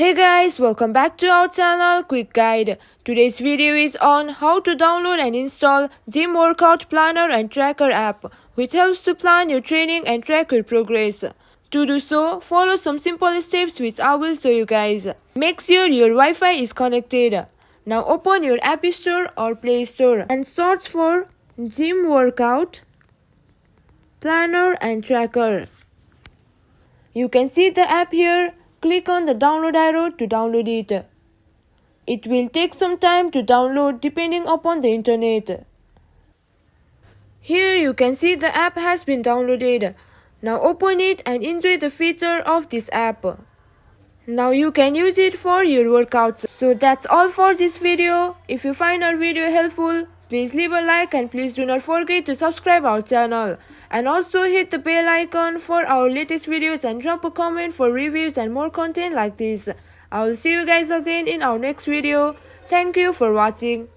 Hey guys, welcome back to our channel Quick Guide. Today's video is on how to download and install Gym Workout Planner and Tracker app, which helps to plan your training and track your progress. To do so, follow some simple steps which I will show you guys. Make sure your Wi-Fi is connected. Now open your App Store or Play Store and search for Gym Workout Planner and Tracker. You can see the app here. Click on the download arrow to download it. It will take some time to download depending upon the internet. Here you can see the app has been downloaded. Now open it and enjoy the feature of this app. Now you can use it for your workouts. So that's all for this video. If you find our video helpful, please leave a like and please do not forget to subscribe our channel. And also hit the bell icon for our latest videos and drop a comment for reviews and more content like this. I will see you guys again in our next video. Thank you for watching.